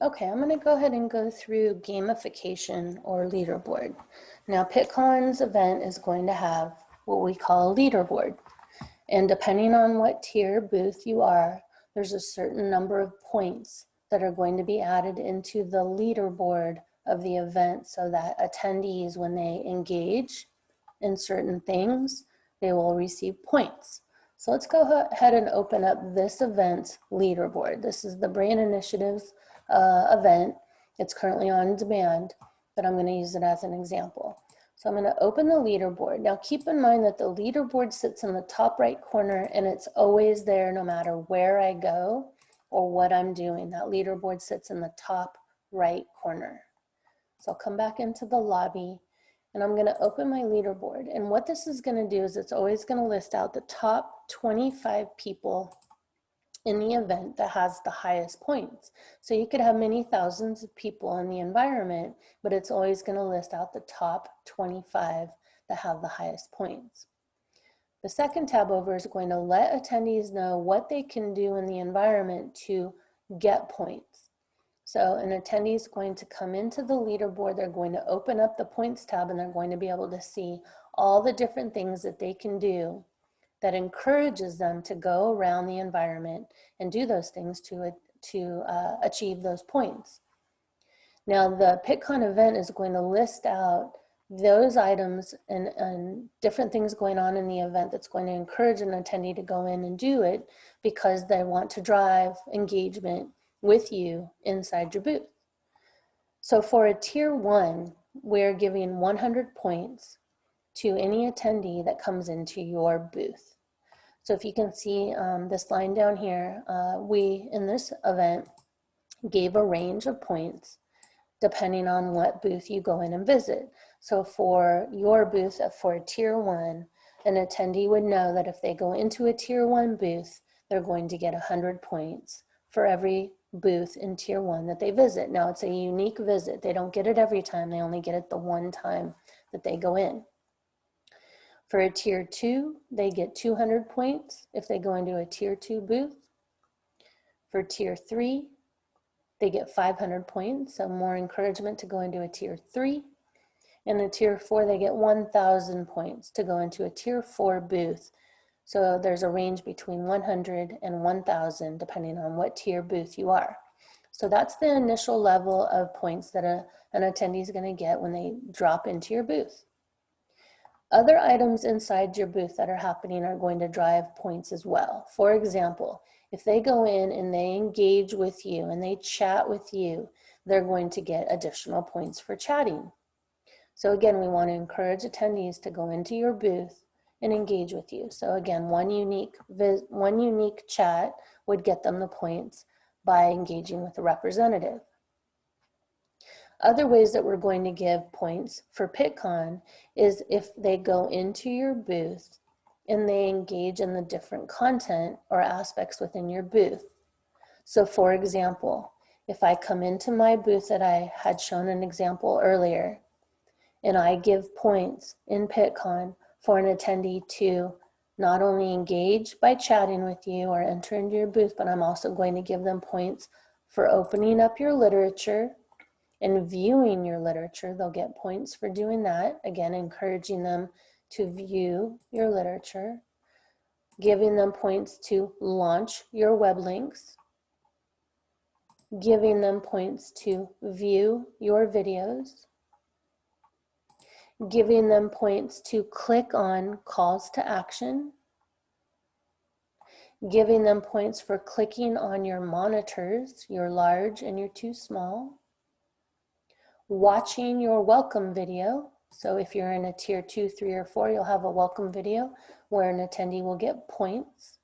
Okay, I'm going to go ahead and go through gamification or leaderboard. Now, Pittcon's event is going to have what we call a leaderboard. And depending on what tier booth you are, there's a certain number of points that are going to be added into the leaderboard of the event so that attendees, when they engage in certain things, they will receive points. So let's go ahead and open up this event's leaderboard. This is the Brain Initiatives event. It's currently on demand, but I'm going to use it as an example. So I'm going to open the leaderboard. Now keep in mind that the leaderboard sits in the top right corner and it's always there no matter where I go or what I'm doing. That leaderboard sits in the top right corner. So I'll come back into the lobby and I'm going to open my leaderboard. And what this is going to do is it's always going to list out the top 25 people in the event that has the highest points. So you could have many thousands of people in the environment, but it's always going to list out the top 25 that have the highest points. The second tab over is going to let attendees know what they can do in the environment to get points. So an attendee is going to come into the leaderboard, they're going to open up the points tab and they're going to be able to see all the different things that they can do that encourages them to go around the environment and do those things to achieve those points. Now the Pittcon event is going to list out those items and different things going on in the event that's going to encourage an attendee to go in and do it because they want to drive engagement with you inside your booth. So for a tier 1, we're giving 100 points to any attendee that comes into your booth. So if you can see this line down here, we in this event gave a range of points depending on what booth you go in and visit. So for your booth, for a tier 1, an attendee would know that if they go into a tier 1 booth, they're going to get 100 points for every booth in tier 1 that they visit. Now it's a unique visit. They don't get it every time. They only get it the one time that they go in. For a tier 2, they get 200 points if they go into a tier 2 booth. For tier 3, they get 500 points, so more encouragement to go into a tier 3. And a tier 4, they get 1,000 points to go into a tier 4 booth. So there's a range between 100 and 1,000 depending on what tier booth you are. So that's the initial level of points that an attendee is going to get when they drop into your booth. Other items inside your booth that are happening are going to drive points as well. For example, if they go in and they engage with you and they chat with you, they're going to get additional points for chatting. So again, we want to encourage attendees to go into your booth and engage with you. So again, one unique chat would get them the points by engaging with a representative. Other ways that we're going to give points for Pittcon is if they go into your booth and they engage in the different content or aspects within your booth. So for example, if I come into my booth that I had shown an example earlier, and I give points in Pittcon for an attendee to not only engage by chatting with you or enter into your booth, but I'm also going to give them points for opening up your literature and viewing your literature. They'll get points for doing that. Again, encouraging them to view your literature, giving them points to launch your web links, giving them points to view your videos, giving them points to click on calls to action, giving them points for clicking on your monitors, your large and your too small, watching your welcome video. So if you're in a tier 2, 3, or 4, you'll have a welcome video where an attendee will get points.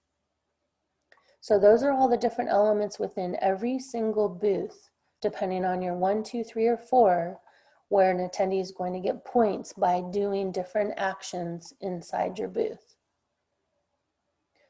So those are all the different elements within every single booth, depending on your 1, 2, 3, or 4, where an attendee is going to get points by doing different actions inside your booth.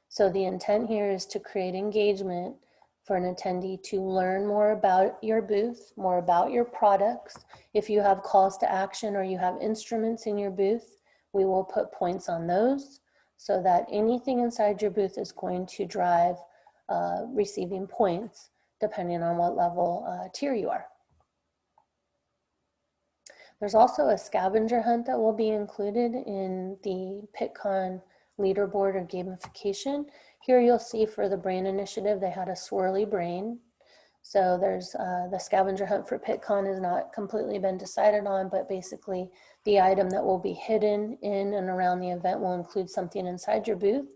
So the intent here is to create engagement for an attendee to learn more about your booth, more about your products. If you have calls to action or you have instruments in your booth, we will put points on those so that anything inside your booth is going to drive receiving points depending on what level tier you are. There's also a scavenger hunt that will be included in the Pittcon leaderboard or gamification. Here you'll see for the brain initiative, they had a swirly brain. So there's the scavenger hunt for Pittcon has not completely been decided on, but basically the item that will be hidden in and around the event will include something inside your booth,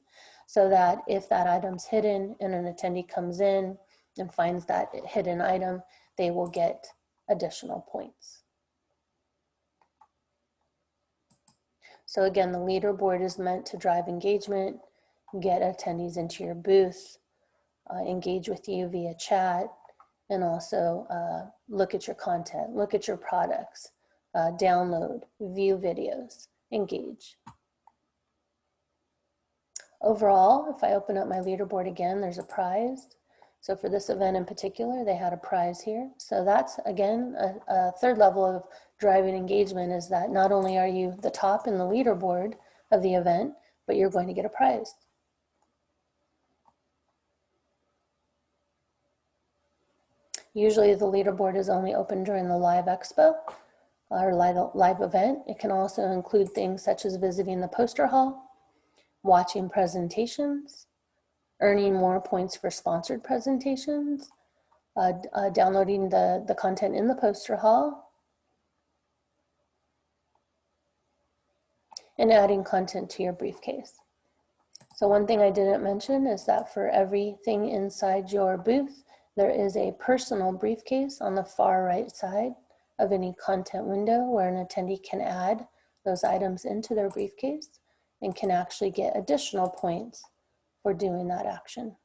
so that if that item's hidden and an attendee comes in and finds that hidden item, they will get additional points. So again, the leaderboard is meant to drive engagement, get attendees into your booth, engage with you via chat, and also look at your content, look at your products, download, view videos, engage. Overall, if I open up my leaderboard again, there's a prize. So for this event in particular, they had a prize here. So that's, again, a third level of driving engagement, is that not only are you the top in the leaderboard of the event, but you're going to get a prize. Usually the leaderboard is only open during the live expo or live event. It can also include things such as visiting the poster hall, watching presentations, earning more points for sponsored presentations, downloading the content in the poster hall, and adding content to your briefcase. So one thing I didn't mention is that for everything inside your booth, there is a personal briefcase on the far right side of any content window where an attendee can add those items into their briefcase and can actually get additional points for doing that action.